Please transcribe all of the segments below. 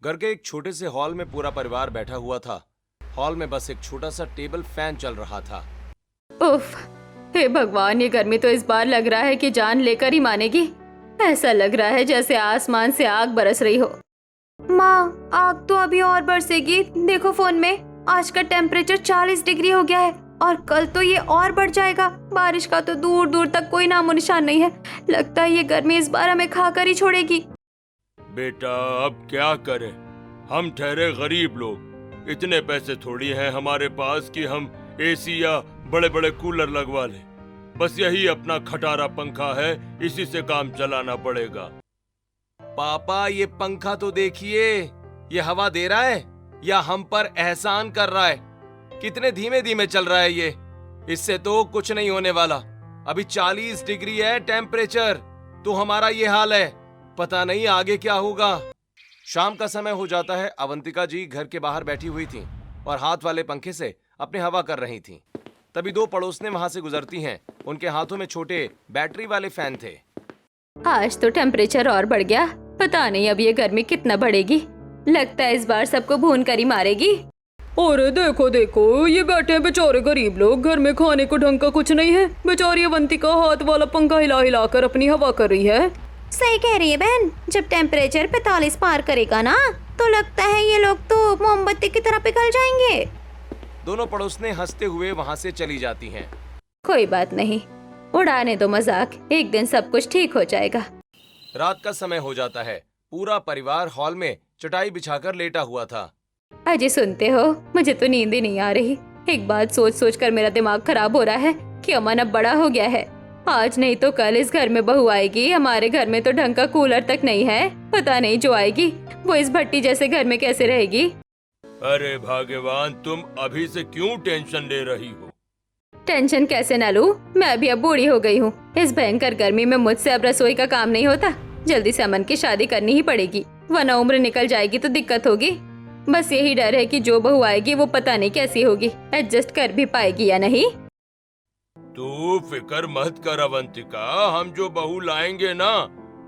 घर के एक छोटे से हॉल में पूरा परिवार बैठा हुआ था। हॉल में बस एक छोटा सा टेबल फैन चल रहा था। उफ, हे भगवान, ये गर्मी तो इस बार लग रहा है कि जान लेकर ही मानेगी। ऐसा लग रहा है जैसे आसमान से आग बरस रही हो। माँ, आग तो अभी और बरसेगी। देखो फोन में, आज का टेम्परेचर 40 डिग्री हो गया है और कल तो ये और बढ़ जाएगा। बारिश का तो दूर दूर तक कोई नामो निशान नहीं है। लगता है ये गर्मी इस बार हमें खाकर ही छोड़ेगी। बेटा अब क्या करें, हम ठहरे गरीब लोग, इतने पैसे थोड़ी हैं हमारे पास कि हम एसी या बड़े बड़े कूलर लगवा लें। बस यही अपना खटारा पंखा है, इसी से काम चलाना पड़ेगा। पापा, ये पंखा तो देखिए, ये हवा दे रहा है या हम पर एहसान कर रहा है? कितने धीमे धीमे चल रहा है ये। इससे तो कुछ नहीं होने वाला। अभी 40 डिग्री है टेम्परेचर, तो हमारा ये हाल है। पता नहीं आगे क्या होगा। शाम का समय हो जाता है। अवंतिका जी घर के बाहर बैठी हुई थीं और हाथ वाले पंखे से अपनी हवा कर रही थीं। तभी दो पड़ोसने वहां से गुजरती हैं। उनके हाथों में छोटे बैटरी वाले फैन थे। आज तो टेम्परेचर और बढ़ गया। पता नहीं अब ये गर्मी कितना बढ़ेगी। लगता है इस बार सबको भून कर ही मारेगी। अरे देखो देखो, ये बैठे हैं बेचारे गरीब लोग, घर में खाने को ढंग का कुछ नहीं है। बेचारी अवंतिका हाथ वाला पंखा हिला हिला कर अपनी हवा कर रही है। सही कह रही है बहन। जब टेम्परेचर 45 पार करेगा ना, तो लगता है ये लोग तो मोमबत्ती की तरह पिघल जाएंगे। दोनों पड़ोसने हंसते हुए वहां से चली जाती हैं। कोई बात नहीं, उड़ाने दो मजाक, एक दिन सब कुछ ठीक हो जाएगा। रात का समय हो जाता है। पूरा परिवार हॉल में चटाई बिछाकर लेटा हुआ था। अजी सुनते हो, मुझे तो नींद ही नहीं आ रही। एक बात सोच सोच कर मेरा दिमाग खराब हो रहा है कि अमन अब बड़ा हो गया है। आज नहीं तो कल इस घर में बहू आएगी। हमारे घर में तो ढंग का कूलर तक नहीं है। पता नहीं जो आएगी वो इस भट्टी जैसे घर में कैसे रहेगी। अरे भगवान, तुम अभी से क्यों टेंशन ले रही हो? टेंशन कैसे न लूं? मैं अभी अब बूढ़ी हो गई हूँ। इस भयंकर गर्मी में मुझसे अब रसोई का काम नहीं होता। जल्दी से अमन की शादी करनी ही पड़ेगी, वरना उम्र निकल जाएगी तो दिक्कत होगी। बस यही डर है कि जो बहू आएगी वो पता नहीं कैसी होगी, एडजस्ट कर भी पाएगी या नहीं। तू फिक्र मत कर अवंतिका, हम जो बहू लाएंगे ना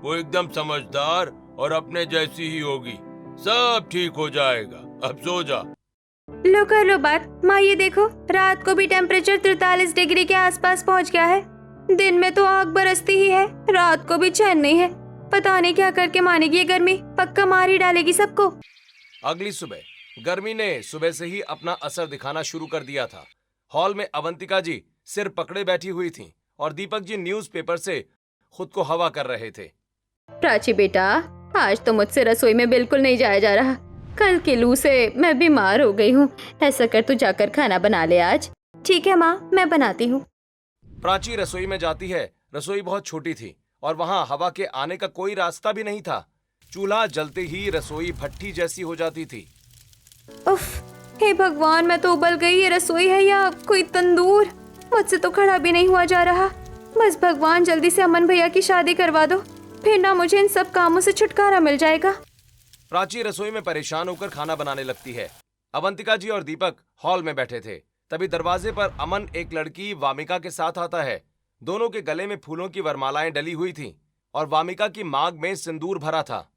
वो एकदम समझदार और अपने जैसी ही होगी। सब ठीक हो जाएगा, अब सो जा। लो कर लो बात। माँ ये देखो, रात को भी टेम्परेचर 43 डिग्री के आसपास पहुँच गया है। दिन में तो आग बरसती ही है, रात को भी चैन नहीं है। पता नहीं क्या करके मानेगी ये गर्मी, पक्का मार ही डालेगी सबको। अगली सुबह गर्मी ने सुबह से ही अपना असर दिखाना शुरू कर दिया था। हॉल में अवंतिका जी सिर पकड़े बैठी हुई थीं और दीपक जी न्यूज़पेपर से खुद को हवा कर रहे थे। प्राची बेटा, आज तो मुझसे रसोई में बिल्कुल नहीं जाया जा रहा। कल की लू से मैं बीमार हो गई हूँ। ऐसा कर तू जाकर खाना बना ले आज। ठीक है माँ, मैं बनाती हूँ। प्राची रसोई में जाती है। रसोई बहुत छोटी थी और वहां हवा के आने का कोई रास्ता भी नहीं था। चूल्हा जलते ही रसोई भट्टी जैसी हो जाती थी। उफ, हे भगवान, मैं तो उबल गई। ये रसोई है या कोई तंदूर? मुझसे तो खड़ा भी नहीं हुआ जा रहा। बस भगवान जल्दी से अमन भैया की शादी करवा दो, फिर ना मुझे इन सब कामों से छुटकारा मिल जाएगा। प्राची रसोई में परेशान होकर खाना बनाने लगती है। अवंतिका जी और दीपक हॉल में बैठे थे। तभी दरवाजे पर अमन एक लड़की वामिका के साथ आता है। दोनों के गले में फूलों की वरमालाएं डली हुई थीं और वामिका की मांग में सिंदूर भरा था।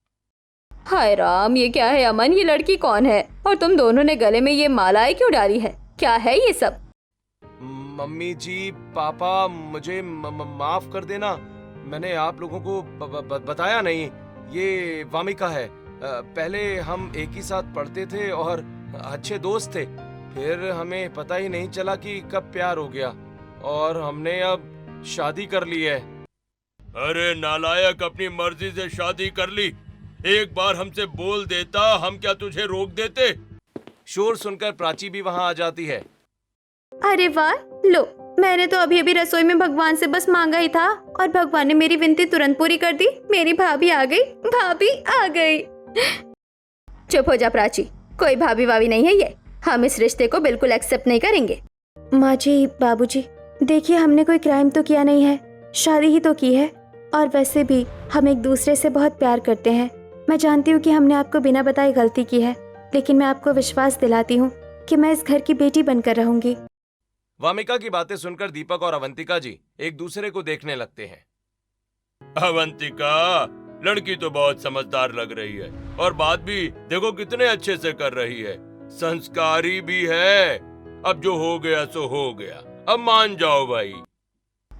हाय राम, ये क्या है अमन? ये लड़की कौन है और तुम दोनों ने गले में ये मालाएं क्यों डाली है? क्या है ये सब? मम्मी जी, पापा, मुझे माफ कर देना। मैंने आप लोगों को बताया नहीं। ये वामिका है। पहले हम एक ही साथ पढ़ते थे और अच्छे दोस्त थे। फिर हमें पता ही नहीं चला कि कब प्यार हो गया और हमने अब शादी कर ली है। अरे नालायक, अपनी मर्जी से शादी कर ली। एक बार हमसे बोल देता, हम क्या तुझे रोक देते? शोर सुनकर प्राची भी वहां आ जाती है। अरे वाह, लो, मैंने तो अभी अभी रसोई में भगवान से बस मांगा ही था और भगवान ने मेरी विनती तुरंत पूरी कर दी। मेरी भाभी आ गई, भाभी आ गई। चुप हो जा प्राची, कोई भाभी भाभी नहीं है ये। हम इस रिश्ते को बिल्कुल एक्सेप्ट नहीं करेंगे। माँ जी, बाबूजी, देखिए हमने कोई क्राइम तो किया नहीं है, शादी ही तो की है। और वैसे भी हम एक दूसरे से बहुत प्यार करते हैं। मैं जानती हूँ कि हमने आपको बिना बताए गलती की है, लेकिन मैं आपको विश्वास दिलाती हूँ कि मैं इस घर की बेटी बनकर रहूंगी। वामिका की बातें सुनकर दीपक और अवंतिका जी एक दूसरे को देखने लगते हैं। अवंतिका, लड़की तो बहुत समझदार लग रही है और बात भी देखो कितने अच्छे से कर रही है, संस्कारी भी है। अब जो हो गया सो हो गया, अब मान जाओ भाई।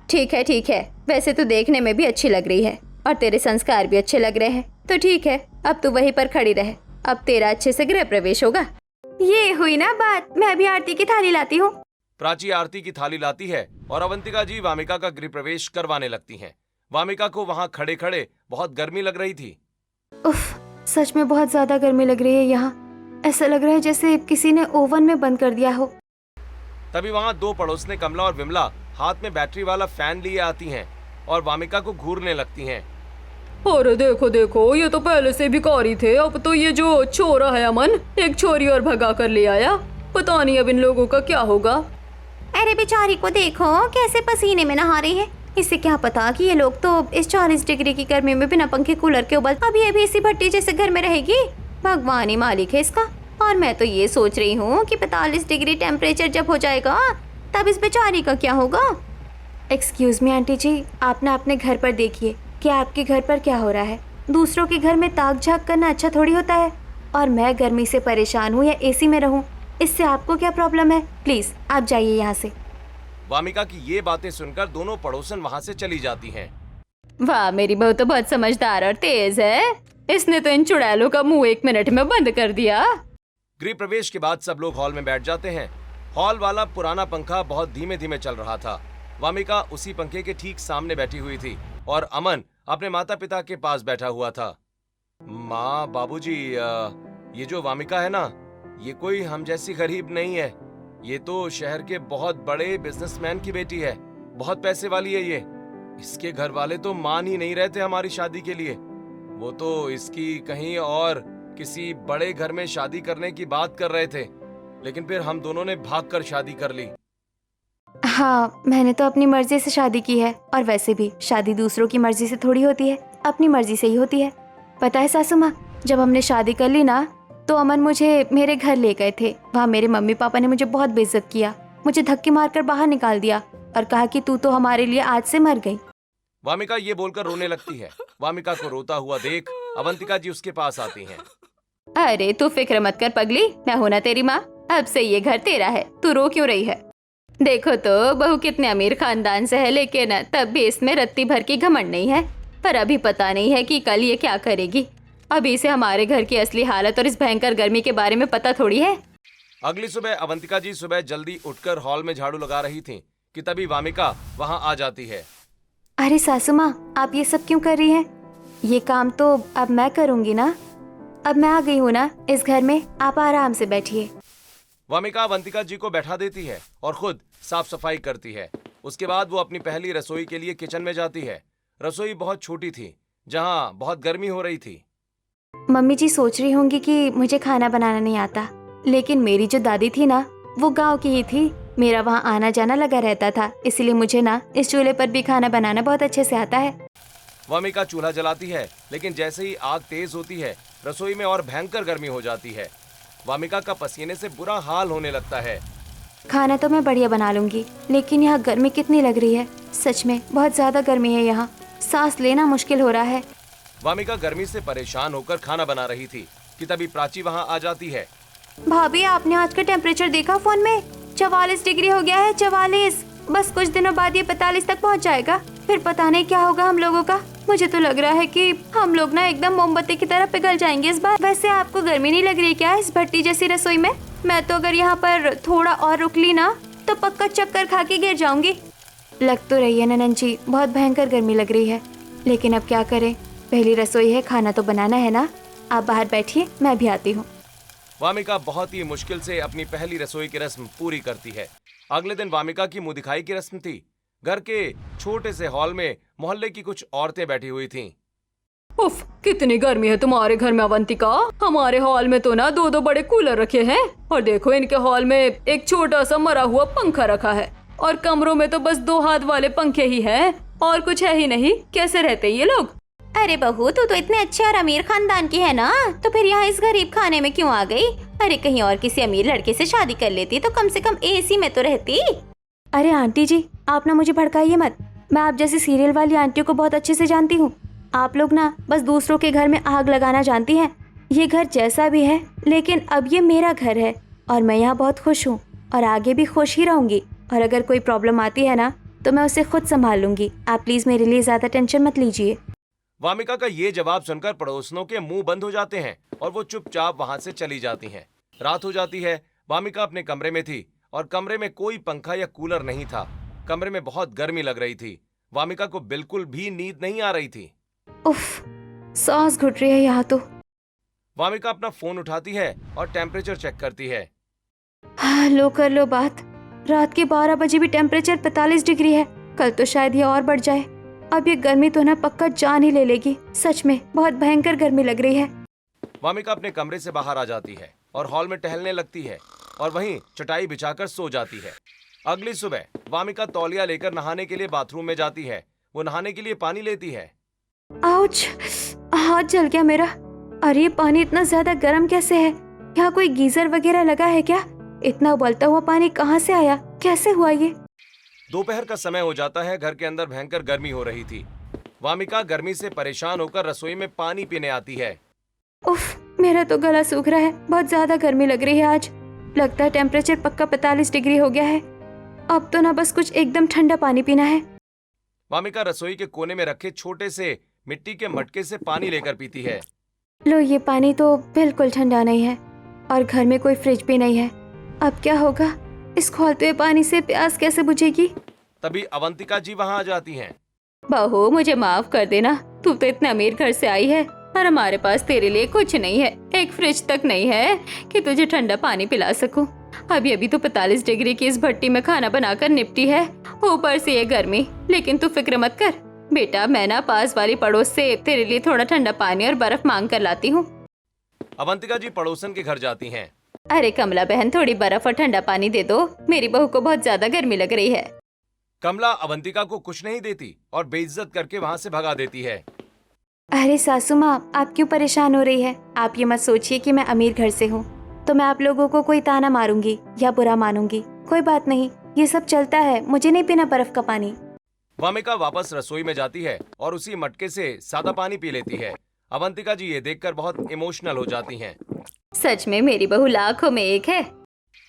ठीक है, वैसे तो देखने में भी अच्छी लग रही है और तेरे संस्कार भी अच्छे लग रहे हैं, तो ठीक है, अब तू वहीं पर खड़ी रहे, अब तेरा अच्छे से गृह प्रवेश होगा। ये हुई ना बात, मैं अभी आरती की थाली लाती हूँ। प्राची आरती की थाली लाती है और अवंतिका जी वामिका का गृह प्रवेश करवाने लगती हैं। वामिका को वहाँ खड़े खड़े बहुत गर्मी लग रही थी। उफ, सच में बहुत ज्यादा गर्मी लग रही है यहाँ। ऐसा लग रहा है जैसे किसी ने ओवन में बंद कर दिया हो। तभी वहाँ दो पड़ोसने कमला और विमला हाथ में बैटरी वाला फैन लिए आती हैं और वामिका को घूरने लगती हैं। अरे देखो देखो, ये तो पहले से भिखारी थे, अब तो ये जो छोरा है अमन एक छोरी और भगा कर ले आया। पता नहीं अब इन लोगों का क्या होगा। अरे बेचारी को देखो कैसे पसीने में नहा रही है। इससे क्या पता कि ये लोग तो इस 40 डिग्री की गर्मी में बिना पंखे कूलर के उबल अभी अभी इसी भट्टी जैसे घर में रहेगी। भगवान ही मालिक है इसका। और मैं तो ये सोच रही हूँ कि 45 डिग्री टेम्परेचर जब हो जाएगा तब इस बेचारी का क्या होगा। एक्सक्यूज मी आंटी जी, आप ना अपने घर पर देखिए कि आपके घर पर क्या हो रहा है। दूसरों के घर में ताक झाक करना अच्छा थोड़ी होता है। और मैं गर्मी से परेशान हूँ या एसी में रहूँ, इससे आपको क्या प्रॉब्लम है? प्लीज आप जाइए यहाँ से। वामिका की ये बातें सुनकर दोनों पड़ोसन वहाँ से चली जाती हैं। वाह, मेरी बहू तो बहुत समझदार और तेज है। इसने तो इन चुड़ैलों का मुंह 1 मिनट में बंद कर दिया। गृह प्रवेश के बाद सब लोग हॉल में बैठ जाते हैं। हॉल वाला पुराना पंखा बहुत धीमे धीमे चल रहा था। वामिका उसी पंखे के ठीक सामने बैठी हुई थी और अमन अपने माता पिता के पास बैठा हुआ था। माँ, बाबूजी, ये जो वामिका है ना, ये कोई हम जैसी गरीब नहीं है। ये तो शहर के बहुत बड़े बिजनेसमैन की बेटी है, बहुत पैसे वाली है ये। इसके घर वाले तो मान ही नहीं रहे थे हमारी शादी के लिए। वो तो इसकी कहीं और किसी बड़े घर में शादी करने की बात कर रहे थे, लेकिन फिर हम दोनों ने भागकर शादी कर ली। हाँ, मैंने तो अपनी मर्जी से शादी की है और वैसे भी शादी दूसरों की मर्जी से थोड़ी होती है, अपनी मर्जी से ही होती है। पता है सासू माँ, जब हमने शादी कर ली ना तो अमन मुझे मेरे घर ले गए थे। वहाँ मेरे मम्मी पापा ने मुझे बहुत बेइज्जत किया, मुझे धक्के मारकर बाहर निकाल दिया और कहा कि तू तो हमारे लिए आज से मर गई। वामिका ये बोलकर रोने लगती है। वामिका को रोता हुआ देख अवंतिका जी उसके पास आती हैं। अरे तू फिक्र मत कर पगली, मैं हूं ना तेरी माँ। अब से ये घर तेरा है, तू रो क्यों रही है? देखो तो बहू कितने अमीर खानदान से है, लेकिन तब भी इसमें रत्ती भर की घमंड नहीं है। पर अभी पता नहीं है कि कल ये क्या करेगी। अभी से हमारे घर की असली हालत और इस भयंकर गर्मी के बारे में पता थोड़ी है। अगली सुबह अवंतिका जी सुबह जल्दी उठकर हॉल में झाड़ू लगा रही थीं कि तभी वामिका वहां आ जाती है। अरे सासू माँ, आप ये सब क्यों कर रही हैं? ये काम तो अब मैं करूंगी ना। अब मैं आ गई हूँ ना इस घर में, आप आराम से बैठिए। वामिका अवंतिका जी को बैठा देती है और खुद साफ सफाई करती है। उसके बाद वो अपनी पहली रसोई के लिए किचन में जाती है। रसोई बहुत छोटी थी, जहाँ बहुत गर्मी हो रही थी। मम्मी जी सोच रही होंगी कि मुझे खाना बनाना नहीं आता, लेकिन मेरी जो दादी थी ना वो गांव की ही थी। मेरा वहाँ आना जाना लगा रहता था, इसलिए मुझे ना इस चूल्हे पर भी खाना बनाना बहुत अच्छे से आता है। वामिका चूल्हा जलाती है, लेकिन जैसे ही आग तेज होती है रसोई में और भयंकर गर्मी हो जाती है। वामिका का पसीने से बुरा हाल होने लगता है। खाना तो मैं बढ़िया बना लूंगी, लेकिन यहाँ गर्मी कितनी लग रही है। सच में बहुत ज्यादा गर्मी है यहाँ, सांस लेना मुश्किल हो रहा है। वामिका गर्मी से परेशान होकर खाना बना रही थी कि तभी प्राची वहाँ आ जाती है। भाभी, आपने आज का टेम्परेचर देखा फोन में? 44 डिग्री हो गया है, 44। बस कुछ दिनों बाद ये 45 तक पहुँच जाएगा, फिर पता नहीं क्या होगा हम लोगों का। मुझे तो लग रहा है कि हम लोग ना एकदम मोमबत्ती की तरह पिघल जाएंगे इस बार। वैसे आपको गर्मी नहीं लग रही क्या इस भट्टी जैसी रसोई में? मैं तो अगर यहाँ पर थोड़ा और रुक ली ना तो पक्का चक्कर खा के गिर जाऊंगी। लग तो रही है ननन जी, बहुत भयंकर गर्मी लग रही है, लेकिन अब क्या करें, पहली रसोई है, खाना तो बनाना है ना। आप बाहर बैठिए, मैं भी आती हूँ। वामिका बहुत ही मुश्किल से अपनी पहली रसोई की रस्म पूरी करती है। अगले दिन वामिका की मुंह दिखाई की रस्म थी। घर के छोटे से हॉल में मोहल्ले की कुछ औरतें बैठी हुई थीं। उफ, कितनी गर्मी है तुम्हारे घर में अवंतिका। हमारे हॉल में तो ना 2-2 बड़े कूलर रखे हैं और देखो इनके हॉल में एक छोटा सा मरा हुआ पंखा रखा है और कमरों में तो बस 2 हाथ वाले पंखे ही हैं और कुछ है ही नहीं। कैसे रहते ये लोग? अरे बहू, तू तो इतने अच्छे और अमीर खानदान की है ना, तो फिर यहाँ इस गरीब खाने में क्यों आ गई? अरे कहीं और किसी अमीर लड़के से शादी कर लेती तो कम से कम एसी में तो रहती। अरे आंटी जी, आप ना मुझे भड़काइए मत। मैं आप जैसी सीरियल वाली आंटियों को बहुत अच्छे से जानती हूँ। आप लोग ना बस दूसरों के घर में आग लगाना जानती हैं। ये घर जैसा भी है, लेकिन अब ये मेरा घर है और मैं यहाँ बहुत खुश हूँ और आगे भी खुश ही रहूंगी। और अगर कोई प्रॉब्लम आती है ना तो मैं उसे खुद संभाल लूंगी। आप प्लीज मेरे लिए ज्यादा टेंशन मत लीजिए। वामिका का ये जवाब सुनकर पड़ोसनों के मुंह बंद हो जाते हैं और वो चुपचाप वहां से चली जाती हैं। रात हो जाती है। वामिका अपने कमरे में थी और कमरे में कोई पंखा या कूलर नहीं था। कमरे में बहुत गर्मी लग रही थी। वामिका को बिल्कुल भी नींद नहीं आ रही थी। उफ, सांस घुट रही है यहाँ तो। वामिका अपना फोन उठाती है और टेम्परेचर चेक करती है। हाँ, लो कर लो बात। रात के 12 बजे भी टेम्परेचर 45 डिग्री है। कल तो शायद ये और बढ़ जाए। अब ये गर्मी तो ना पक्का जान ही ले लेगी। सच में बहुत भयंकर गर्मी लग रही है। वामिका अपने कमरे से बाहर आ जाती है और हॉल में टहलने लगती है और वहीं चटाई बिछाकर सो जाती है। अगली सुबह वामिका तौलिया लेकर नहाने के लिए बाथरूम में जाती है। वो नहाने के लिए पानी लेती है। आउच, हाथ जल गया मेरा। अरे ये पानी इतना ज्यादा गर्म कैसे है? यहाँ कोई गीजर वगैरह लगा है क्या? इतना उबलता हुआ पानी कहाँ से आया? कैसे हुआ ये? दोपहर का समय हो जाता है। घर के अंदर भयंकर गर्मी हो रही थी। वामिका गर्मी से परेशान होकर रसोई में पानी पीने आती है। उफ, मेरा तो गला सूख रहा है। बहुत ज्यादा गर्मी लग रही है आज। लगता है टेम्परेचर पक्का 45 डिग्री हो गया है। अब तो ना बस कुछ एकदम ठंडा पानी पीना है। वामिका रसोई के कोने में रखे छोटे से मिट्टी के मटके से पानी लेकर पीती है। लो, ये पानी तो बिल्कुल ठंडा नहीं है और घर में कोई फ्रिज भी नहीं है। अब क्या होगा? इस खौलते हुए पानी से प्यास कैसे बुझेगी? तभी अवंतिका जी वहां आ जाती हैं। बहू, मुझे माफ कर देना। तू तो इतने अमीर घर से आई है और हमारे पास तेरे लिए कुछ नहीं है। एक फ्रिज तक नहीं है कि तुझे ठंडा पानी पिला सकूं। अभी अभी तो 45 डिग्री की इस भट्टी में खाना बनाकर निपटी है, ऊपर से ये गर्मी। लेकिन तू फिक्र मत कर बेटा, मैं ना पास वाली पड़ोस से तेरे लिए थोड़ा ठंडा पानी और बर्फ मांग कर लाती हूँ। अवंतिका जी पड़ोसन के घर जाती हैं। अरे कमला बहन, थोड़ी बर्फ और ठंडा पानी दे दो। मेरी बहू को बहुत ज्यादा गर्मी लग रही है। कमला अवंतिका को कुछ नहीं देती और बेइज्जत करके वहां से भगा देती है। अरे सासू माँ, आप क्यों परेशान हो रही है? आप ये मत सोचिए कि मैं अमीर घर से हूँ तो मैं आप लोगों को कोई ताना मारूंगी या बुरा मानूंगी। कोई बात नहीं, ये सब चलता है। मुझे नहीं पीना बर्फ का पानी। वामिका वापस रसोई में जाती है और उसी मटके से सादा पानी पी लेती है। अवंतिका जी ये देखकर बहुत इमोशनल हो जाती हैं। सच में मेरी बहू लाखों में एक है।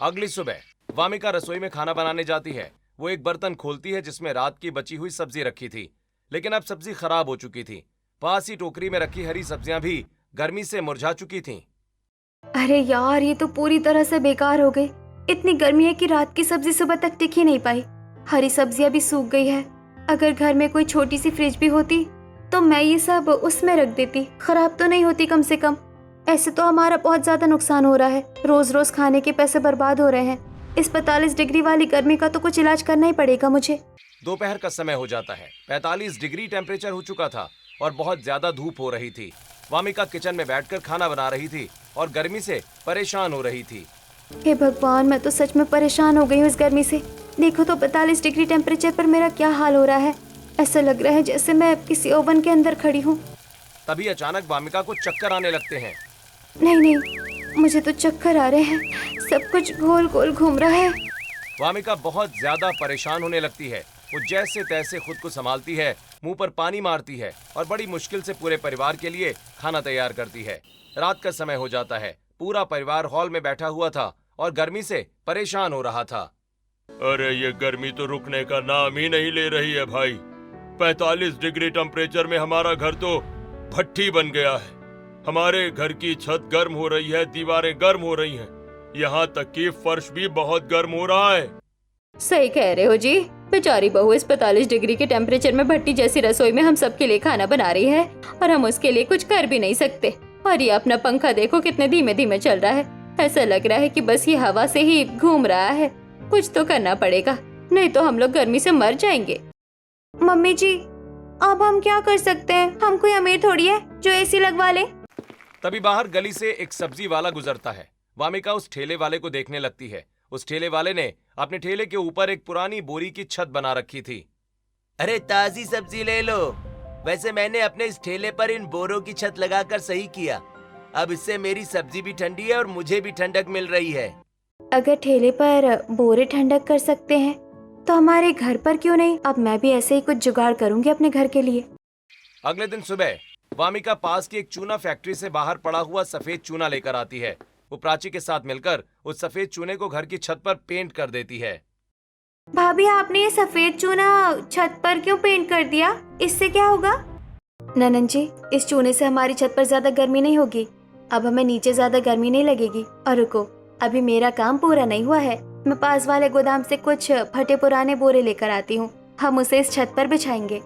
अगली सुबह वामिका रसोई में खाना बनाने जाती है। वो एक बर्तन खोलती है जिसमें रात की बची हुई सब्जी रखी थी, लेकिन अब सब्जी खराब हो चुकी थी। पास ही टोकरी में रखी हरी सब्जियां भी गर्मी से मुरझा चुकी थीं। अरे यार, ये तो पूरी तरह से बेकार हो गई। इतनी गर्मी है कि रात की सब्जी सुबह तक टिक ही नहीं पाई। हरी सब्जियां भी सूख गई है। अगर घर में कोई छोटी सी फ्रिज भी होती तो मैं ये सब उसमें रख देती। खराब तो नहीं होती कम से कम। ऐसे तो हमारा बहुत ज्यादा नुकसान हो रहा है। रोज रोज खाने के पैसे बर्बाद हो रहे हैं। इस 45 डिग्री वाली गर्मी का तो कुछ इलाज करना ही पड़ेगा मुझे। दोपहर का समय हो जाता है। 45 डिग्री टेम्परेचर हो चुका था और बहुत ज्यादा धूप हो रही थी। वामिका किचन में बैठकर खाना बना रही थी और गर्मी से परेशान हो रही थी। हे भगवान, मैं तो सच में परेशान हो गई हूँ इस गर्मी से। देखो तो 45 डिग्री टेम्परेचर पर मेरा क्या हाल हो रहा है। ऐसा लग रहा है जैसे मैं किसी ओवन के अंदर खड़ी हूँ। तभी अचानक वामिका को चक्कर आने लगते हैं। नहीं नहीं, मुझे तो चक्कर आ रहे हैं। सब कुछ गोल गोल घूम रहा है। वामिका बहुत ज्यादा परेशान होने लगती है। वो जैसे तैसे खुद को संभालती है, मुंह पर पानी मारती है और बड़ी मुश्किल से पूरे परिवार के लिए खाना तैयार करती है। रात का समय हो जाता है। पूरा परिवार हॉल में बैठा हुआ था और गर्मी से परेशान हो रहा था। अरे ये गर्मी तो रुकने का नाम ही नहीं ले रही है भाई। 45 डिग्री टेम्परेचर में हमारा घर तो भट्टी बन गया है। हमारे घर की छत गर्म हो रही है, दीवारें गर्म हो रही हैं, यहाँ तक कि फर्श भी बहुत गर्म हो रहा है। सही कह रहे हो जी। बेचारी बहू इस 45 डिग्री के टेम्परेचर में भट्टी जैसी रसोई में हम सबके लिए खाना बना रही है और हम उसके लिए कुछ कर भी नहीं सकते। और ये अपना पंखा देखो कितने धीमे धीमे चल रहा है। ऐसा लग रहा है कि बस ये हवा से ही घूम रहा है। कुछ तो करना पड़ेगा, नहीं तो हम लोग गर्मी से मर जाएंगे। मम्मी जी, अब हम क्या कर सकते हैं? हम कोई अमीर थोड़ी है जो एसी लगवा ले। तभी बाहर गली से एक सब्जी वाला गुजरता है। वामिका उस ठेले वाले को देखने लगती है। उस ठेले वाले ने अपने ठेले के ऊपर एक पुरानी बोरी की छत बना रखी थी। अरे ताजी सब्जी ले लो। वैसे मैंने अपने इस ठेले पर इन बोरों की छत लगाकर सही किया। अब इससे मेरी सब्जी भी ठंडी है और मुझे भी ठंडक मिल रही है। अगर ठेले पर बोरे ठंडक कर सकते हैं तो हमारे घर पर क्यों नहीं? अब मैं भी ऐसे ही कुछ जुगाड़ करूंगी अपने घर के लिए। अगले दिन सुबह वामिका पास की एक चूना फैक्ट्री से बाहर पड़ा हुआ सफेद चूना लेकर आती है। वो प्राची के साथ मिलकर उस सफेद चूने को घर की छत पर पेंट कर देती है। भाभी आपने ये सफेद चूना छत पर क्यों पेंट कर दिया? इससे क्या होगा? ननन जी, इस चूने से हमारी छत पर ज्यादा गर्मी नहीं होगी। अब हमें नीचे ज्यादा गर्मी नहीं लगेगी। और रुको, अभी मेरा काम पूरा नहीं हुआ है। मैं पास वाले गोदाम से कुछ फटे पुराने बोरे लेकर आती हूँ। हम उसे इस छत पर बिछाएंगे।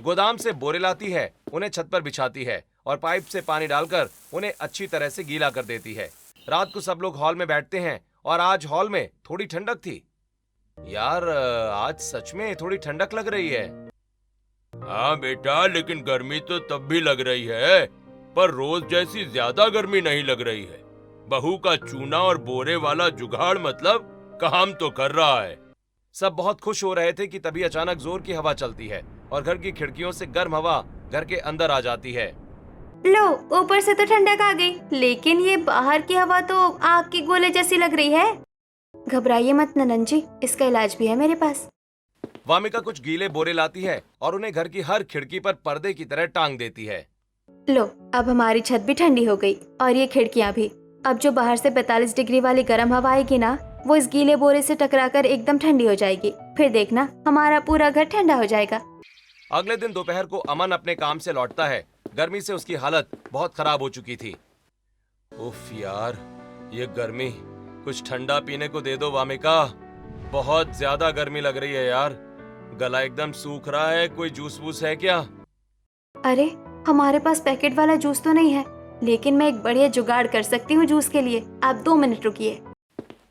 गोदाम से बोरे लाती है, उन्हें छत पर बिछाती है और पाइप से पानी डालकर उन्हें अच्छी तरह से गीला कर देती है। रात को सब लोग हॉल में बैठते हैं और आज हॉल में थोड़ी ठंडक थी। यार, आज सच में थोड़ी ठंडक लग रही है। हाँ बेटा, लेकिन गर्मी तो तब भी लग रही है, पर रोज जैसी ज्यादा गर्मी नहीं लग रही है। बहू का चूना और बोरे वाला जुगाड़ मतलब काम तो कर रहा है। सब बहुत खुश हो रहे थे कि तभी अचानक जोर की हवा चलती है और घर की खिड़कियों से गर्म हवा घर के अंदर आ जाती है। लो, ऊपर से तो ठंडक आ गई, लेकिन ये बाहर की हवा तो आग के गोले जैसी लग रही है। घबराइए मत ननन जी, इसका इलाज भी है मेरे पास। वामिका कुछ गीले बोरे लाती है और उन्हें घर की हर खिड़की पर पर्दे की तरह टांग देती है। लो, अब हमारी छत भी ठंडी हो गई और ये खिड़कियाँ भी। अब जो बाहर से 45 डिग्री वाली गर्म हवा आएगी ना, वो इस गीले बोरे से टकराकर एकदम ठंडी हो जाएगी। फिर देखना, हमारा पूरा घर ठंडा हो जाएगा। अगले दिन दोपहर को अमन अपने काम से लौटता है। गर्मी से उसकी हालत बहुत खराब हो चुकी थी। उफ यार, ये गर्मी, कुछ ठंडा पीने को दे दो वामिका। बहुत ज्यादा गर्मी लग रही है यार, गला एकदम सूख रहा है। कोई जूस वूस है क्या? अरे, हमारे पास पैकेट वाला जूस तो नहीं है, लेकिन मैं एक बढ़िया जुगाड़ कर सकती हूँ जूस के लिए। आप 2 मिनट रुकिए।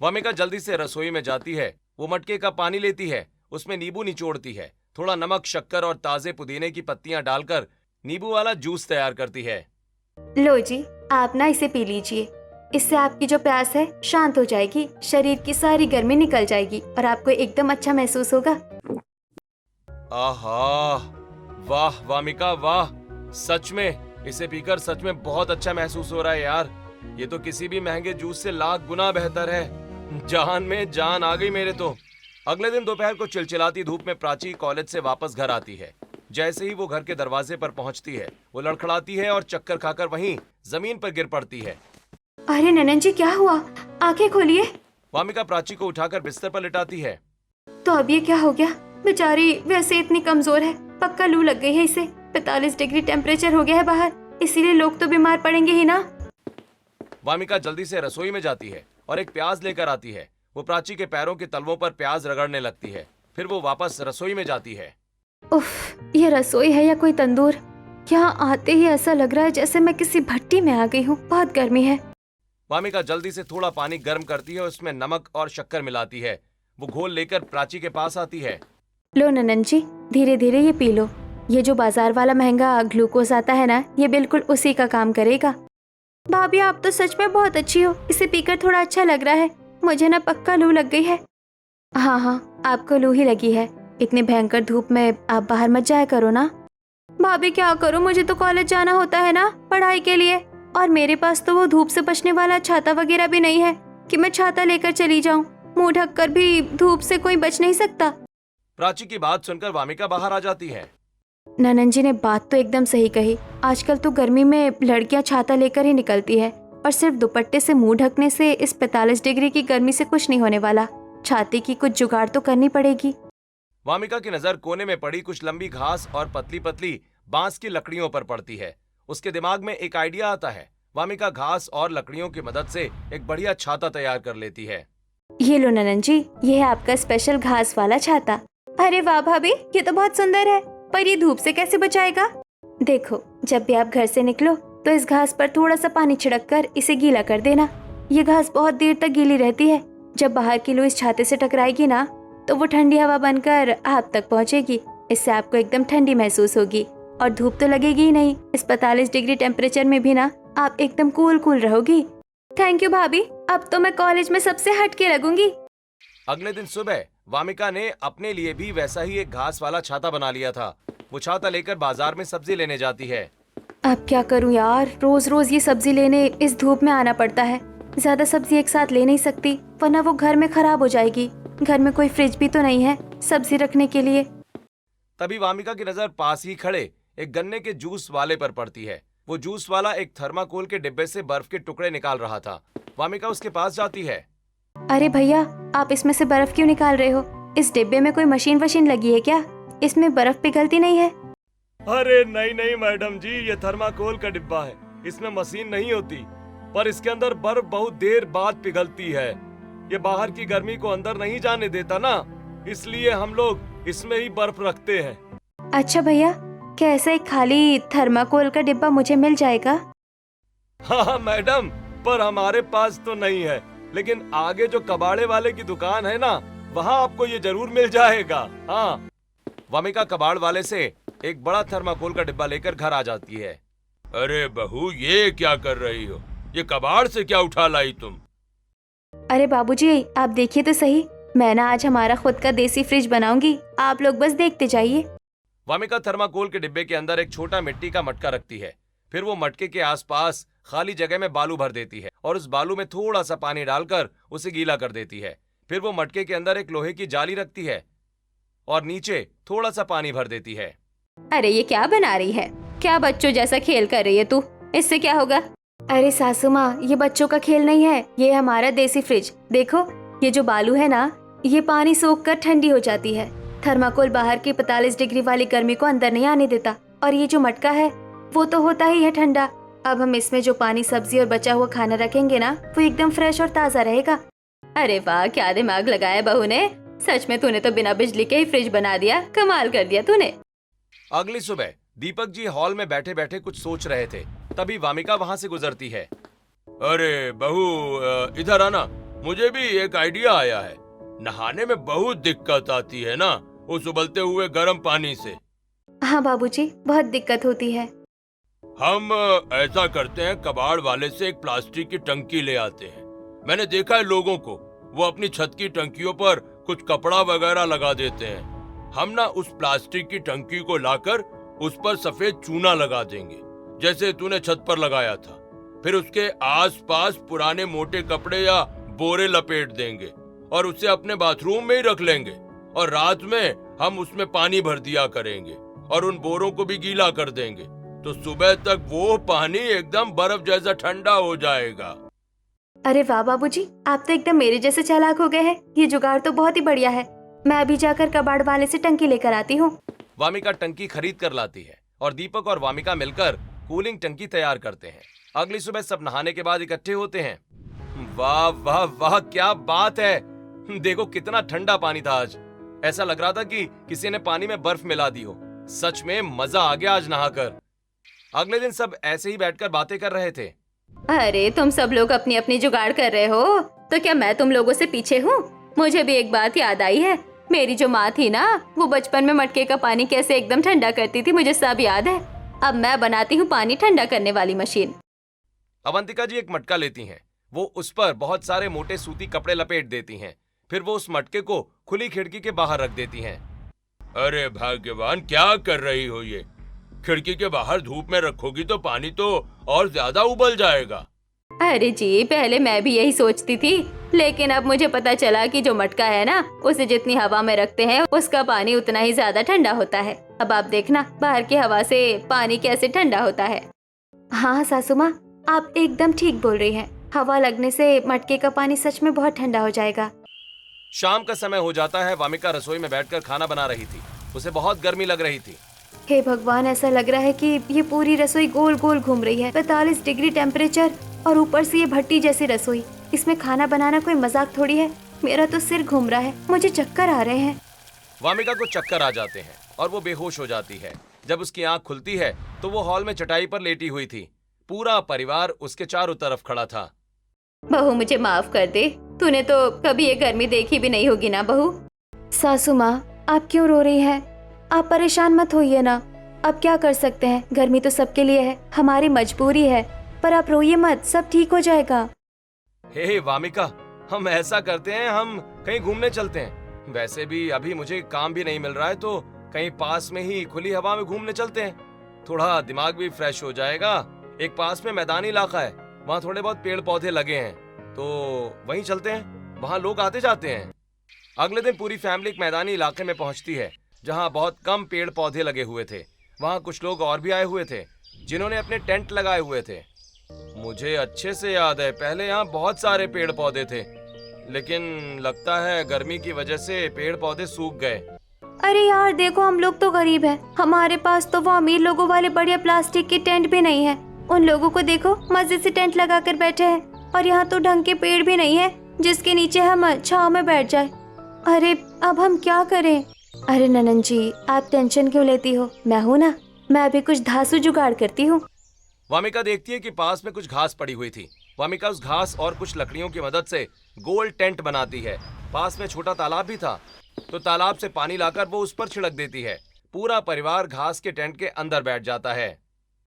वामिका जल्दी से रसोई में जाती है। वो मटके का पानी लेती है, उसमें नींबू निचोड़ती है, थोड़ा नमक, शक्कर और ताजे पुदीने की पत्तियां डालकर नींबू वाला जूस तैयार करती है। लो जी, आप ना इसे पी लीजिए। इससे आपकी जो प्यास है शांत हो जाएगी, शरीर की सारी गर्मी निकल जाएगी और आपको एकदम अच्छा महसूस होगा। आहा, वाह वामिका वाह, सच में इसे पीकर सच में बहुत अच्छा महसूस हो रहा है यार। ये तो किसी भी महंगे जूस से लाख गुना बेहतर है। जान में जान आ गई मेरे तो। अगले दिन दोपहर को चिलचिलाती धूप में प्राची कॉलेज से वापस घर आती है। जैसे ही वो घर के दरवाजे पर पहुंचती है, वो लड़खड़ाती है और चक्कर खाकर वहीं जमीन पर गिर पड़ती है। अरे ननन जी, क्या हुआ? आंखें खोलिए। वामिका प्राची को उठाकर बिस्तर पर लिटाती है। तो अब ये क्या हो गया? बेचारी वैसे इतनी कमजोर है, पक्का लू लग गई है इसे। 45 डिग्री टेम्परेचर हो गया है बाहर, इसीलिए लोग तो बीमार पड़ेंगे ही ना। वामिका जल्दी से रसोई में जाती है और एक प्याज लेकर आती है। वो प्राची के पैरों के तलवों पर प्याज रगड़ने लगती है। फिर वो वापस रसोई में जाती है। उफ, ये रसोई है या कोई तंदूर? यहाँ आते ही ऐसा लग रहा है जैसे मैं किसी भट्टी में आ गई हूँ। बहुत गर्मी है। वामिका जल्दी से थोड़ा पानी गर्म करती है और उसमें नमक और शक्कर मिलाती है। वो घोल लेकर प्राची के पास आती है। लो ननन जी, धीरे धीरे ये पी लो। ये जो बाजार वाला महंगा ग्लूकोज आता है ना, ये बिल्कुल उसी का काम करेगा। भाभी, आप तो सच में बहुत अच्छी हो। इसे पीकर थोड़ा अच्छा लग रहा है। मुझे ना पक्का लू लग गई है। हाँ, आपको लू ही लगी है। इतनी भयंकर धूप में आप बाहर मत जाया करो ना। भाभी, क्या करूँ, मुझे तो कॉलेज जाना होता है ना पढ़ाई के लिए, और मेरे पास तो वो धूप से बचने वाला छाता वगैरह भी नहीं है कि मैं छाता लेकर चली जाऊँ। मुंह ढककर भी धूप से कोई बच नहीं सकता। प्राची की बात सुनकर वामिका बाहर आ जाती है। ननन जी ने बात तो एकदम सही कही। आजकल तो गर्मी में लड़कियां छाता लेकर ही निकलती है, और सिर्फ दुपट्टे से मुंह ढकने से इस 45 डिग्री की गर्मी से कुछ नहीं होने वाला। छाती की कुछ जुगाड़ तो करनी पड़ेगी। वामिका की नजर कोने में पड़ी कुछ लंबी घास और पतली पतली बांस की लकड़ियों पर पड़ती है। उसके दिमाग में एक आइडिया आता है। वामिका घास और लकड़ियों की मदद से एक बढ़िया छाता तैयार कर लेती है। ये लो ननन जी, ये है आपका स्पेशल घास वाला छाता। अरे वाह भाभी, ये तो बहुत सुंदर है, पर ये धूप से कैसे बचाएगा? देखो, जब भी आप घर से निकलो तो इस घास पर थोड़ा सा पानी छिड़क कर इसे गीला कर देना। ये घास बहुत देर तक गीली रहती है। जब बाहर की लू इस छाते से टकराएगी ना, तो वो ठंडी हवा बनकर आप तक पहुंचेगी। इससे आपको एकदम ठंडी महसूस होगी और धूप तो लगेगी ही नहीं। इस 45 डिग्री टेम्परेचर में भी ना आप एकदम कूल रहोगी। थैंक यू भाभी, अब तो मैं कॉलेज में सबसे हटके लगूंगी। अगले दिन सुबह वामिका ने अपने लिए भी वैसा ही एक घास वाला छाता बना लिया था। वो छाता लेकर बाजार में सब्जी लेने जाती है। अब क्या करूं यार, रोज रोज ये सब्जी लेने इस धूप में आना पड़ता है। ज्यादा सब्जी एक साथ ले नहीं सकती, वरना वो घर में खराब हो जाएगी। घर में कोई फ्रिज भी तो नहीं है सब्जी रखने के लिए। तभी वामिका की नजर पास ही खड़े एक गन्ने के जूस वाले पर पड़ती है। वो जूस वाला एक थर्माकोल के डिब्बे से बर्फ के टुकड़े निकाल रहा था। वामिका उसके पास जाती है। अरे भैया, आप इसमें से बर्फ क्यों निकाल रहे हो? इस डिब्बे में कोई मशीन वशीन लगी है क्या? इसमें बर्फ पिघलती नहीं है? अरे नहीं नहीं मैडम जी, ये थर्माकोल का डिब्बा है, इसमें मशीन नहीं होती, पर इसके अंदर बर्फ बहुत देर बाद पिघलती है। ये बाहर की गर्मी को अंदर नहीं जाने देता ना, इसलिए हम लोग इसमें ही बर्फ रखते हैं। अच्छा भैया, क्या ऐसा एक खाली थर्माकोल का डिब्बा मुझे मिल जाएगा? हाँ मैडम, पर हमारे पास तो नहीं है, लेकिन आगे जो कबाड़े वाले की दुकान है ना, वहाँ आपको ये जरूर मिल जाएगा। हाँ। वामिका कबाड़ वाले से एक बड़ा थर्माकोल का डिब्बा लेकर घर आ जाती है। अरे बहू, ये क्या कर रही हो? ये कबाड़ से क्या उठा लाई तुम? अरे बाबूजी, आप देखिए तो सही, मैं ना आज हमारा खुद का देसी फ्रिज बनाऊंगी, आप लोग बस देखते जाइए। वामिका थर्माकोल के डिब्बे के अंदर एक छोटा मिट्टी का मटका रखती है। फिर वो मटके के आसपास खाली जगह में बालू भर देती है और उस बालू में थोड़ा सा पानी डालकर उसे गीला कर देती है। फिर वो मटके के अंदर एक लोहे की जाली रखती है और नीचे थोड़ा सा पानी भर देती है। अरे ये क्या बना रही है? क्या बच्चों जैसा खेल कर रही है तू? इससे क्या होगा? अरे सासू माँ, ये बच्चों का खेल नहीं है, ये हमारा देसी फ्रिज। देखो, ये जो बालू है ना, ये पानी सोख कर ठंडी हो जाती है। थर्माकोल बाहर की 45 डिग्री वाली गर्मी को अंदर नहीं आने देता, और ये जो मटका है वो तो होता ही है ठंडा। अब हम इसमें जो पानी, सब्जी और बचा हुआ खाना रखेंगे ना, वो एकदम फ्रेश और ताज़ा रहेगा। अरे वाह, क्या दिमाग लगाया बहू ने। सच में तूने तो बिना बिजली के ही फ्रिज बना दिया, कमाल कर दिया तूने। अगली सुबह दीपक जी हॉल में बैठे बैठे कुछ सोच रहे थे, तभी वामिका वहां से गुजरती है। अरे बहू, इधर आना, मुझे भी एक आइडिया आया है। नहाने में बहुत दिक्कत आती है ना, उस उबलते हुए गर्म पानी से। हाँ बाबूजी, बहुत दिक्कत होती है। हम ऐसा करते हैं, कबाड़ वाले से एक प्लास्टिक की टंकी ले आते हैं। मैंने देखा है लोगों को, वो अपनी छत की टंकियों पर कुछ कपड़ा वगैरह लगा देते हैं। हम ना उस प्लास्टिक की टंकी को लाकर उस पर सफेद चूना लगा देंगे, जैसे तूने छत पर लगाया था। फिर उसके आसपास पुराने मोटे कपड़े या बोरे लपेट देंगे और उसे अपने बाथरूम में ही रख लेंगे, और रात में हम उसमें पानी भर दिया करेंगे और उन बोरों को भी गीला कर देंगे, तो सुबह तक वो पानी एकदम बर्फ जैसा ठंडा हो जाएगा। अरे वाह बाबूजी, आप तो एकदम मेरे जैसे चालाक हो गए हैं। ये जुगाड़ तो बहुत ही बढ़िया है। मैं अभी जाकर कबाड़ वाले से टंकी लेकर आती हूँ। वामिका टंकी खरीद कर लाती है और दीपक और वामिका मिलकर कूलिंग टंकी तैयार करते हैं। अगली सुबह सब नहाने के बाद इकट्ठे होते हैं। वाह वाह वाह, क्या बात है। देखो कितना ठंडा पानी था आज, ऐसा लग रहा था कि किसी ने पानी में बर्फ मिला दी हो। सच में मजा आ गया आज नहाकर। अगले दिन सब ऐसे ही बैठकर बातें कर रहे थे। अरे तुम सब लोग अपनी अपनी जुगाड़ कर रहे हो, तो क्या मैं तुम लोगों से पीछे हूँ? मुझे भी एक बात याद आई है। मेरी जो माँ थी ना, वो बचपन में मटके का पानी कैसे एकदम ठंडा करती थी, मुझे सब याद है। अब मैं बनाती हूँ पानी ठंडा करने वाली मशीन। अवंतिका जी एक मटका लेती हैं। वो उस पर बहुत सारे मोटे सूती कपड़े लपेट देती हैं। फिर वो उस मटके को खुली खिड़की के बाहर रख देती हैं। अरे भाग्यवान, क्या कर रही हो ये? खिड़की के बाहर धूप में रखोगी तो पानी तो और ज्यादा उबल जाएगा। अरे जी, पहले मैं भी यही सोचती थी, लेकिन अब मुझे पता चला कि जो मटका है ना, उसे जितनी हवा में रखते हैं उसका पानी उतना ही ज्यादा ठंडा होता है। अब आप देखना बाहर की हवा से पानी कैसे ठंडा होता है। हाँ सासू माँ, आप एकदम ठीक बोल रही हैं। हवा लगने से मटके का पानी सच में बहुत ठंडा हो जाएगा। शाम का समय हो जाता है। वामिका रसोई में बैठकर खाना बना रही थी। उसे बहुत गर्मी लग रही थी। हे भगवान, ऐसा लग रहा है कि ये पूरी रसोई गोल गोल घूम रही है। 45 डिग्री टेम्परेचर और ऊपर से ये भट्टी जैसी रसोई। इसमें खाना बनाना कोई मजाक थोड़ी है। मेरा तो सिर घूम रहा है, मुझे चक्कर आ रहे हैं। वामिका को चक्कर आ जाते हैं और वो बेहोश हो जाती है। जब उसकी आंख खुलती है तो वो हॉल में चटाई पर लेटी हुई थी। पूरा परिवार उसके चारों तरफ खड़ा था। बहू मुझे माफ कर दे, तूने तो कभी ये गर्मी देखी भी नहीं होगी ना बहू। सासू माँ, आप क्यों रो रही हैं? आप परेशान मत होइए ना। अब क्या कर सकते हैं, गर्मी तो सबके लिए है, हमारी मजबूरी है। पर आप रोइए मत, सब ठीक हो जाएगा। हे वामिका, हम ऐसा करते हैं, हम कहीं घूमने चलते हैं। वैसे भी अभी मुझे काम भी नहीं मिल रहा है, तो कहीं पास में ही खुली हवा में घूमने चलते हैं। थोड़ा दिमाग भी फ्रेश हो जाएगा। एक पास में मैदानी इलाका है, वहाँ थोड़े बहुत पेड़ पौधे लगे हैं, तो वहीं चलते हैं। वहाँ लोग आते जाते हैं। अगले दिन पूरी फैमिली एक मैदानी इलाके में पहुँचती है, जहाँ बहुत कम पेड़ पौधे लगे हुए थे। वहाँ कुछ लोग और भी आए हुए थे जिन्होंने अपने टेंट लगाए हुए थे। मुझे अच्छे से याद है, पहले यहाँ बहुत सारे पेड़ पौधे थे, लेकिन लगता है गर्मी की वजह से पेड़ पौधे सूख गए। अरे यार देखो, हम लोग तो गरीब हैं, हमारे पास तो वो अमीर लोगों वाले बढ़िया प्लास्टिक के टेंट भी नहीं है। उन लोगों को देखो, मजे से टेंट लगा कर बैठे हैं, और यहाँ तो ढंग के पेड़ भी नहीं है जिसके नीचे हम छाँव में बैठ जाए। अरे अब हम क्या करें? अरे ननन जी, आप टेंशन क्यों लेती हो? मैं हूँ ना, मैं अभी कुछ धांसू जुगाड़ करती हूँ। वामिका देखती है कि पास में कुछ घास पड़ी हुई थी। वामिका उस घास और कुछ लकड़ियों की मदद से गोल टेंट बनाती है। पास में छोटा तालाब भी था, तो तालाब से पानी लाकर वो उस पर छिड़क देती है। पूरा परिवार घास के टेंट के अंदर बैठ जाता है।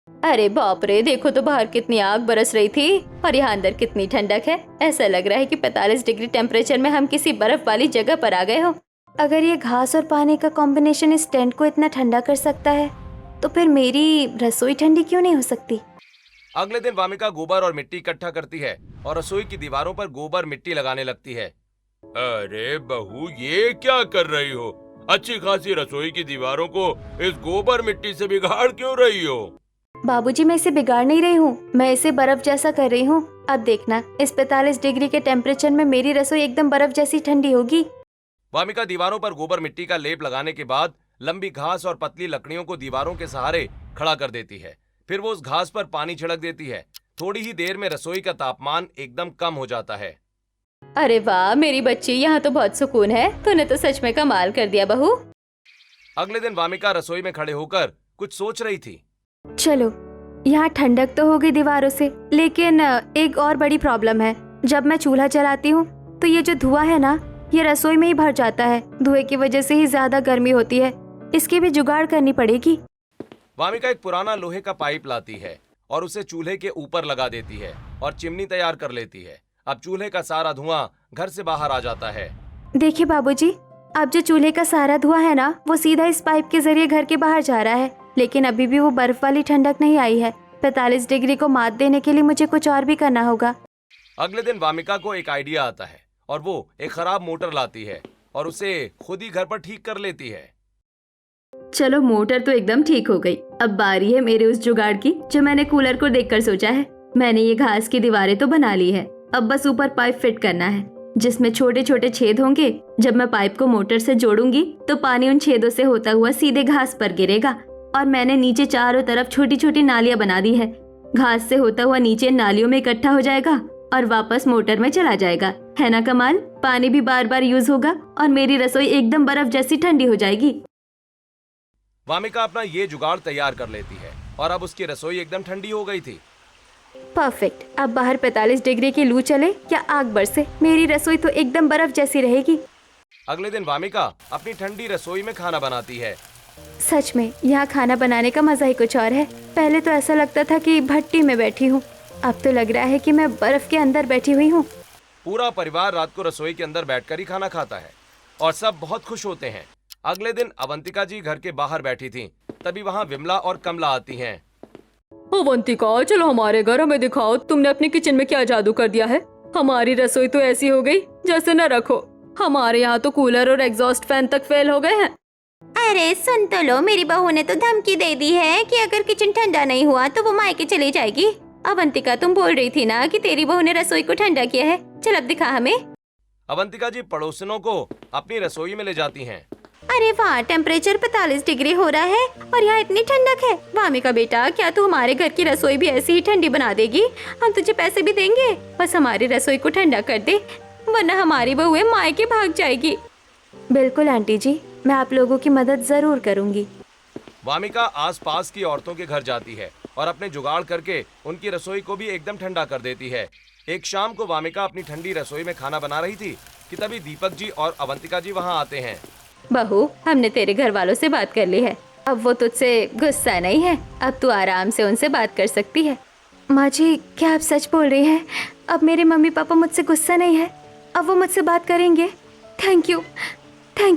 अरे बाप रे, देखो तो बाहर कितनी आग बरस रही थी और यहाँ अंदर कितनी ठंडक है। ऐसा लग रहा है कि 45 डिग्री टेम्परेचर में हम किसी बर्फ वाली जगह पर आ गए हो। अगर ये घास और पानी का कॉम्बिनेशन इस टेंट को इतना ठंडा कर सकता है, तो फिर मेरी रसोई ठंडी क्यों नहीं हो सकती? अगले दिन वामिका गोबर और मिट्टी इकट्ठा करती है और रसोई की दीवारों पर गोबर मिट्टी लगाने लगती है। अरे बहू, ये क्या कर रही हो? अच्छी खासी रसोई की दीवारों को इस गोबर मिट्टी से बिगाड़ क्यों रही हो? बाबूजी, मैं इसे बिगाड़ नहीं रही हूँ, मैं इसे बर्फ जैसा कर रही हूँ। अब देखना, इस 45 डिग्री के टेम्परेचर में मेरी रसोई एकदम बर्फ जैसी ठंडी होगी। वामिका दीवारों पर गोबर मिट्टी का लेप लगाने के बाद लंबी घास और पतली लकड़ियों को दीवारों के सहारे खड़ा कर देती है। फिर वो उस घास पर पानी छिड़क देती है। थोड़ी ही देर में रसोई का तापमान एकदम कम हो जाता है। अरे वाह मेरी बच्ची, यहाँ तो बहुत सुकून है। तूने तो सच में कमाल कर दिया बहू। अगले दिन वामिका रसोई में खड़े होकर कुछ सोच रही थी। चलो, यहाँ ठंडक तो हो गई दीवारों से, लेकिन एक और बड़ी प्रॉब्लम है। जब मैं चूल्हा जलाती हूँ तो ये जो धुआं है ना, ये रसोई में ही भर जाता है। धुएं की वजह से ही ज्यादा गर्मी होती है। इसकी भी जुगाड़ करनी पड़ेगी। वामिका एक पुराना लोहे का पाइप लाती है और उसे चूल्हे के ऊपर लगा देती है और चिमनी तैयार कर लेती है। अब चूल्हे का सारा धुआं घर से बाहर आ जाता है। देखिए बाबूजी, अब जो चूल्हे का सारा धुआं है ना, वो सीधा इस पाइप के जरिए घर के बाहर जा रहा है। लेकिन अभी भी वो बर्फ वाली ठंडक नहीं आई है। 45 डिग्री को मात देने के लिए मुझे कुछ और भी करना होगा। अगले दिन वामिका को एक आइडिया आता है और वो एक खराब मोटर लाती है और उसे खुद ही घर पर ठीक कर लेती है। चलो, मोटर तो एकदम ठीक हो गई। अब बारी है मेरे उस जुगाड़ की जो मैंने कूलर को देखकर सोचा है। मैंने ये घास की दीवारें तो बना ली है, अब बस ऊपर पाइप फिट करना है जिसमें छोटे छोटे छेद होंगे। जब मैं पाइप को मोटर से जोड़ूंगी तो पानी उन छेदों से होता हुआ सीधे घास पर गिरेगा। और मैंने नीचे चारों तरफ छोटी छोटी नालियां बना दी है। घास से होता हुआ नीचे नालियों में इकट्ठा हो जाएगा और वापस मोटर में चला जाएगा। है ना कमाल? पानी भी बार बार यूज होगा और मेरी रसोई एकदम बर्फ जैसी ठंडी हो जाएगी। वामिका अपना ये जुगाड़ तैयार कर लेती है और अब उसकी रसोई एकदम ठंडी हो गई थी। परफेक्ट। अब बाहर 45 डिग्री की लू चले या आग बरसे, मेरी रसोई तो एकदम बर्फ जैसी रहेगी। अगले दिन वामिका अपनी ठंडी रसोई में खाना बनाती है। सच में यहाँ खाना बनाने का मजा ही कुछ और है। पहले तो ऐसा लगता था कि भट्टी में बैठी हूँ, अब तो लग रहा है कि मैं बर्फ के अंदर बैठी हुई हूँ। पूरा परिवार रात को रसोई के अंदर बैठकर ही खाना खाता है और सब बहुत खुश होते हैं। अगले दिन अवंतिका जी घर के बाहर बैठी थीं, तभी वहाँ विमला और कमला आती हैं। अवंतिका, चलो हमारे घर, हमें दिखाओ तुमने अपने किचन में क्या जादू कर दिया है। हमारी रसोई तो ऐसी हो गई जैसे न रखो। हमारे यहाँ तो कूलर और एग्जॉस्ट फैन तक फेल हो गए हैं। अरे सुन तो लो, मेरी बहू ने तो धमकी दे दी है कि अगर किचन ठंडा नहीं हुआ तो वो मायके चली जाएगी। अवंतिका, तुम बोल रही थी ना कि तेरी बहू ने रसोई को ठंडा किया है। चल अब दिखा हमें। अवंतिका जी पड़ोसिनों को अपनी रसोई में ले जाती हैं। अरे वाह, टेम्परेचर 45 डिग्री हो रहा है और यहाँ इतनी ठंडक है। वामिका बेटा, क्या तू हमारे घर की रसोई भी ऐसी ही ठंडी बना देगी? हम तुझे पैसे भी देंगे, बस हमारी रसोई को ठंडा कर दे, वरना हमारी बहू मायके भाग जाएगी। बिल्कुल आंटी जी, मैं आप लोगों की मदद जरूर करूंगी। वामिका आसपास की औरतों के घर जाती है और अपने जुगाड़ करके उनकी रसोई को भी एकदम ठंडा कर देती है। एक शाम को वामिका अपनी ठंडी रसोई में खाना बना रही थी कि तभी दीपक जी और अवंतिका जी वहाँ आते हैं। बहू, हमने तेरे घर वालों से बात कर ली है, अब वो तुझसे गुस्सा नहीं है। अब तू आराम से उनसे बात कर सकती है। माँ जी, क्या आप सच बोल रही हैं? अब मेरे मम्मी पापा मुझसे गुस्सा नहीं है, अब वो मुझसे बात करेंगे। थैंक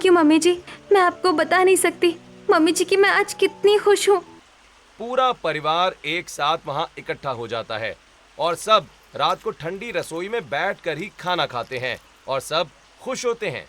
यू मम्मी जी। मैं आपको बता नहीं सकती मम्मी जी कि मैं आज कितनी खुश हूँ। पूरा परिवार एक साथ वहाँ इकट्ठा हो जाता है और सब रात को ठंडी रसोई में बैठकर ही खाना खाते हैं और सब खुश होते हैं।